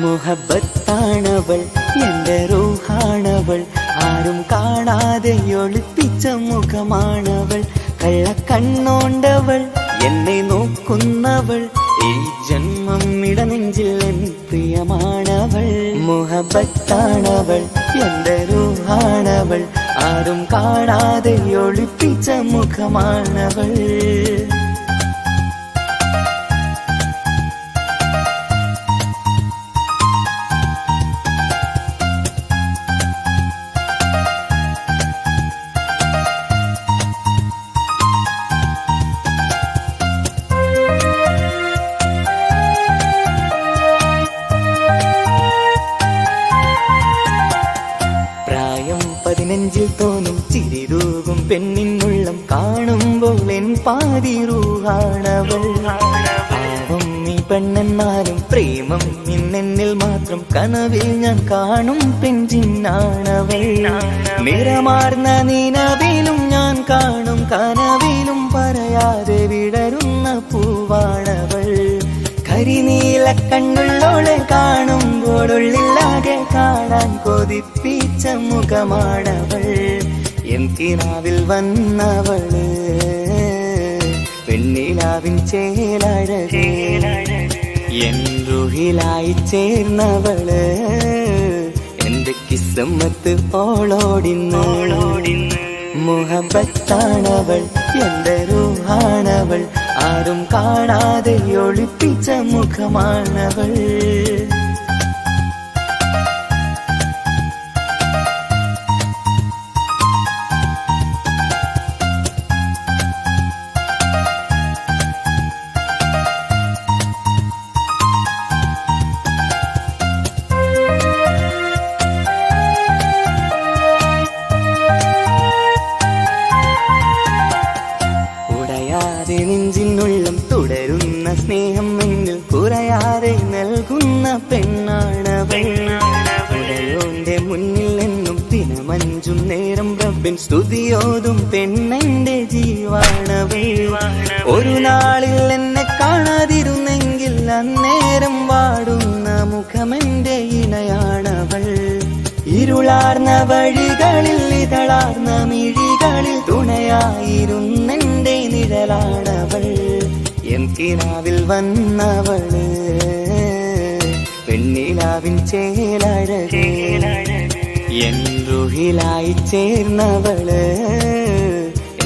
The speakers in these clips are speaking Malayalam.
മുഹബത്താണവൾ എൻ്റെ റൂഹാണവൾ ആരും കാണാതെ ഒളിപ്പിച്ച മുഖമാണവൾ കള്ളക്കണ്ണോണ്ടവൾ എന്നെ നോക്കുന്നവൾ ഈ ജന്മം ഇടനെഞ്ചിൽ എൻ പ്രിയമാണവൾ മുഹബത്താണവൾ എൻ്റെ റൂഹാണവൾ ആരും കാണാതെ ഒളിപ്പിച്ച മുഖമാണവൾ നെഞ്ചിൽ തോന്നും ചിരിതൂകും പെണ്ണിനുള്ളം കാണുമ്പോൾ എൻ പാതി റൂഹാണവൾ പാവം നീ പെണ്ണെന്നാലും പ്രേമം ഇന്നെന്നിൽ മാത്രം കനവിൽ ഞാൻ കാണും പെഞ്ചിന്നാണവൾ നിറമാർന്ന നിലവിലും ഞാൻ കാണും കനവിലും പറയാതെ വിടരുന്ന പൂവാണവൾ കരിനീല കണ്ണുള്ളോളെ കാണുമ്പോഴുള്ളിലാകെ കാണാൻ കൊതിപ്പിച്ച മുഖമാണവൾ എന്തിനാവിൽ വന്നവള് പെണ്ണിലാവിൻ ചേലഴകേ എൻ റുഹിലായി ചേർന്നവള് എന്റെ കിസ്മത്ത് ഓളോടിന്നോളോടിന്ന് മുഹബത്താണവൾ എന്റെ റൂഹാണവൾ ആരും കാണാതെ ഒളിപ്പിച്ച മുഖമാണവൾ നെഞ്ചിനുള്ളം തുടരുന്ന സ്നേഹം എന്നിൽ കുറയാതെ നൽകുന്ന പെണ്ണാണവൾ ഉടയോന്റെ മുന്നിൽ എന്നും ദിനമഞ്ചും നേരം റബ്ബിൻ സ്തുതിയോതും പെണ്ണെന്റെ ജീവാണവൾ ഒരു നാളിൽ എന്നെ കാണാതിരുന്നെങ്കിൽ അന്നേരം വാടുന്ന മുഖമെന്റെ ഇണയാണവൾ ഇരുളാർന്ന വഴികളിൽ ഇതളാർന്ന മിഴികളിൽ തുണയായിരുന്നെന്റെ നിഴലാണവൾ എന്തിനാവിൽ വന്നവള് പെണ്ണിലാവിൻ ചേലഴകേ എൻ റുഹിലായി ചേർന്നവള്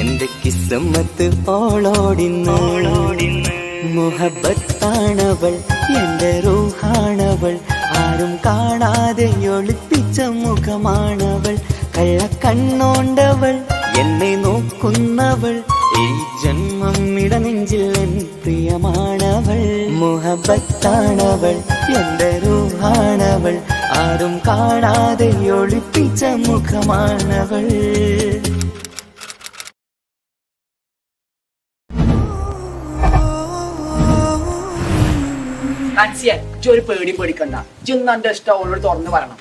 എന്റെ കിസ്മത്ത് ഓളോടിന്നോളോടിന്ന് മുഹബത്താണവൾ എന്റെ റൂഹാണവൾ ആരും കാണാതെ ഒളിപ്പിച്ച മുഖമാണവൾ കള്ളക്കണ്ണോണ്ടവൾ എന്നെ നോക്കുന്നവൾ ഈ ജന്മം ഇടനെഞ്ചിൽ എൻ പ്രിയമാണവൾ മുഹബത്താണവൾ എന്റെ റൂഹാണവൾ ആരും കാണാതെ ഒളിപ്പിച്ച മുഖമാണവൾ ഒരു പേടി പേടിക്കണ്ട ഇന്ന് എന്റെ ഇഷ്ടം അവളോട് തുറന്ന് പറയണം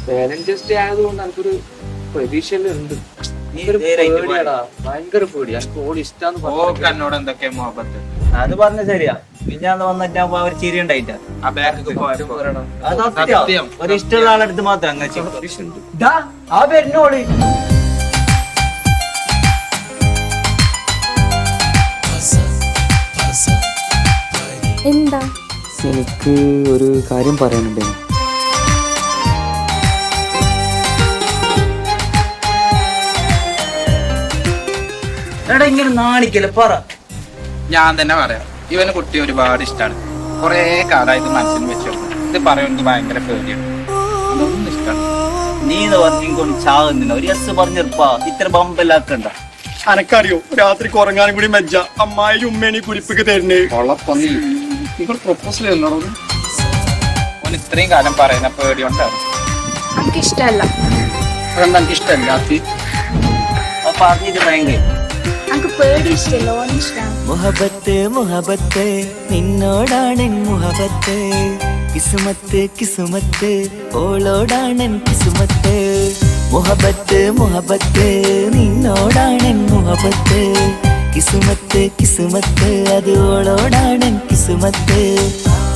ബാലൻസ് ആയതുകൊണ്ട് എനിക്കൊരു പ്രതീക്ഷയുണ്ട് ഭയങ്കര പേടി എനിക്ക് ഓടി ഇഷ്ടം എന്തൊക്കെ മുഹബത്ത് അത് പറഞ്ഞ ശരിയാ പിന്നെ വന്നിട്ട് ഒരു ചിരി ഉണ്ടായിട്ടാ ഒരു ഇഷ്ടമുള്ള ആളെടുത്ത് മാത്രം അങ്ങനെ ആ വരുന്നോളി എന്താ എനിക്ക് ഒരു കാര്യം പറയാനുണ്ട് എടാ ഇങ്ങനെ നാണിക്കല്ലേ പറ ഞാൻ തന്നെ പറയാം ഇവന് കുട്ടി ഒരുപാട് ഇഷ്ടമാണ് കുറെ കാലമായിട്ട് മനസ്സിൽ വെച്ചു ഇത് പറയുന്നത് ഭയങ്കര പേടിയാണ് അതൊന്നും ഇഷ്ടമാണ്. നീ പറഞ്ഞിങ്ങോട്ട് ചാകുന്നില്ല ഒരു എസ് പറഞ്ഞിരുപ്പാ ഇത്ര ബമ്പലാക്കണ്ട. അനക്കറിയോ രാത്രിക്ക് ഉറങ്ങാനും കൂടി മെജ്ജ അമ്മായി ഉമ്മേണി കുരിപ്പിക്ക് തരുന്നേ. കൊള്ളപ്പന്നി നിങ്ങൾ പ്രൊപ്പോസൽ ചെയ്യുന്നോട് ഓൻ ഇത്രയും കാലം പറയുന്ന പേടിയുണ്ടായിരുന്നു. നമുക്ക് ഇഷ്ടമല്ല. അതെന്താ എനിക്ക് ഇഷ്ടമല്ലാത്ത അപ്പൊ പറഞ്ഞിട്ട് ഭയങ്കര നമുക്ക് പേടി ഇഷ്ടമല്ല, ഓൻ ഇഷ്ടമാണ്. മുഹബത്ത് മുഹബത്ത് നിന്നോടാണെൻ മുഹബത്ത്, കിസുമത്ത് കിസുമത്ത് ഓളോടാണെൻ കിസുമത്ത്. മുഹബത്ത് മുഹബത്ത് നിന്നോടാണെൻ മുഹബത്ത്, കിസുമത്ത് കിസുമത്ത് അത് ഓളോടാണെൻ കിസുമത്ത്.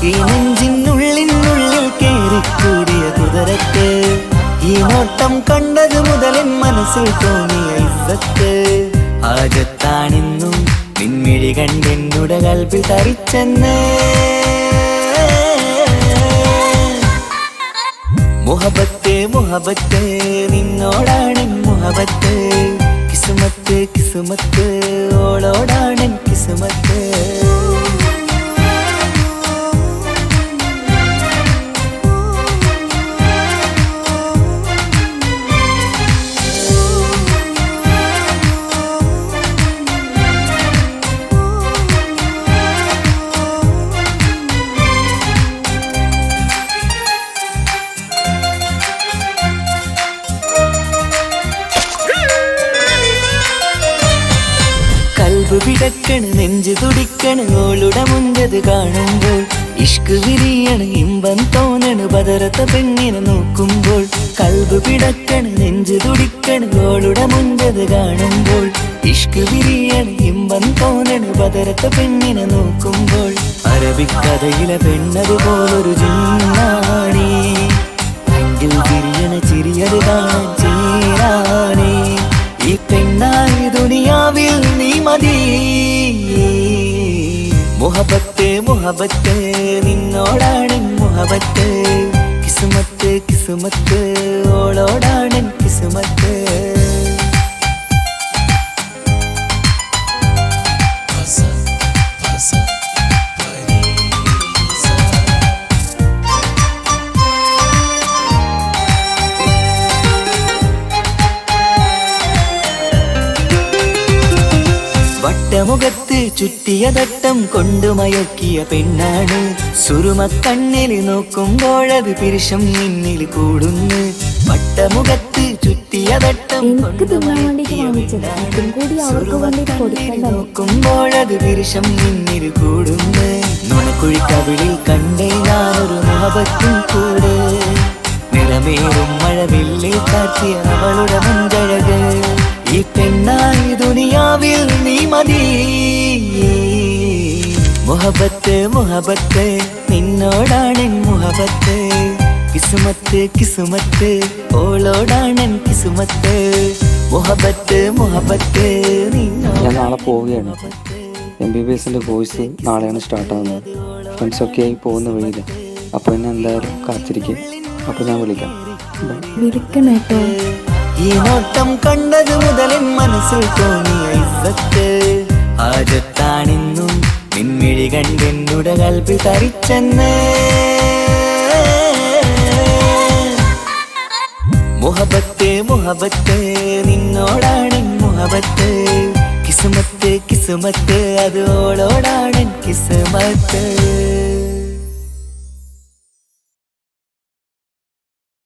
ഈ നെഞ്ചിനുള്ളിനുള്ളിൽ കേറിക്കൂടിയ കുതിരത്ത്, ഈ നോട്ടം കണ്ടത് മുതലൻ മനസ്സിൽ തോന്നിയ ഇസ്സത്ത്. ആജത്താണെന്നും നിൻമിഴി കണ്ടെന്നുടെ കൽബിൽ തറിച്ചെന്ന്. മുഹബത്ത് മുഹബത്ത് നിന്നോടാണെൻ മുഹബത്ത്, കിസുമത്ത് കിസുമത്ത് ഓളോടാണെൻ കിസുമത്ത്. കൽബ് പിടക്കണ് നെഞ്ചു തുടിക്കണ് ഓളുടെ മുഞ്ചത് കാണുമ്പോൾ, ഇഷ്ക് വിരിയണ് ഇമ്പം തോന്നണ് ബദറത്ത പെണ്ണിനെ നോക്കുമ്പോൾ. കൽബ് പിടക്കണ് നെഞ്ചു തുടിക്കണ് ഓളുടെ മുഞ്ചത് കാണുമ്പോൾ, ഇഷ്ക് വിരിയണ് ഇമ്പം തോന്നണ് ബദറത്ത പെണ്ണിനെ നോക്കുമ്പോൾ. അറബിക്കഥയിലെ പെണ്ണത് പോലൊരു ജിന്നാണി, എങ്കിൽ വിരിയണ ചിരിയത് കാണാൻ ചേരാണേ. ഈ പെണ്ണായി ദുനിയാവിൽ നീ മതി. മുഹബത്ത് മുഹബത്ത് നിന്നോടാണെൻ മുഹബത്ത്, കിസുമത്ത് കിസുമത്ത് ഓളോടാണെൻ കിസുമത്ത്. വട്ടമുഖത്ത് ചുറ്റിയ തട്ടം കൊണ്ടു മയക്കിയ പെണ്ണാണ്, സുറുമക്കണ്ണിൽ നോക്കുമ്പോഴത് പിരിശം നിന്നിൽ കൂടുന്നു. വട്ടമുഖത്ത് ചുറ്റിയ തട്ടം എനിക്ക് തിന്നാൻ വേണ്ടിട്ട് വാങ്ങിച്ചത്, അതും കൂടി അവർക്ക് വേണ്ടിട്ട് കൊടുക്കണ്ടേ. നോക്കുമ്പോഴത് പിരിശം നിന്നിൽ കൂടുന്നു. നുണക്കുഴിക്കവിളിൽ കണ്ടേ ഞാനൊരു മുഹബത്തും കൂടെ, നിറമേറും മഴവില്ലിൽ കാട്ടിയ അവളുടെ മുൻകഴക്. ഈ പെണ്ണായി ദുനിയാവിൽ നീ മതി. മുഹബത്ത് മുഹബത്ത് നിന്നോടാണെൻ മുഹബത്ത്, കിസുമത്ത് കിസുമത്ത് ഓളോടാണെൻ കിസുമത്ത്. മുഹബത്ത് മുഹബത്ത് ഞാൻ നാളെ പോവുകയാണ്. MBBS കോഴ്സ് നാളെയാണ് സ്റ്റാർട്ടാകുന്നത്. ഫ്രണ്ട്സൊക്കെ ആയി പോകുന്ന വഴിയിൽ. അപ്പോൾ എന്നെ എന്തായാലും കാത്തിരിക്കും. അപ്പോൾ ഞാൻ വിളിക്കാം. വിളിക്കണേട്ടോ. ഈ നോട്ടം കണ്ടത് മുതലൻ മനസ്സിൽ തോന്നിയ ഇസ്സത്ത്. ആജത്താണെന്നും നിൻമിഴി കണ്ടെന്നുടെ കൽബിൽ തറിച്ചെന്ന്. മുഹബത്ത് മുഹബത്ത് നിന്നോടാണെൻ മുഹബത്ത്, കിസുമത്ത് കിസുമത്ത് അത് ഓളോടാണെൻ കിസുമത്ത്.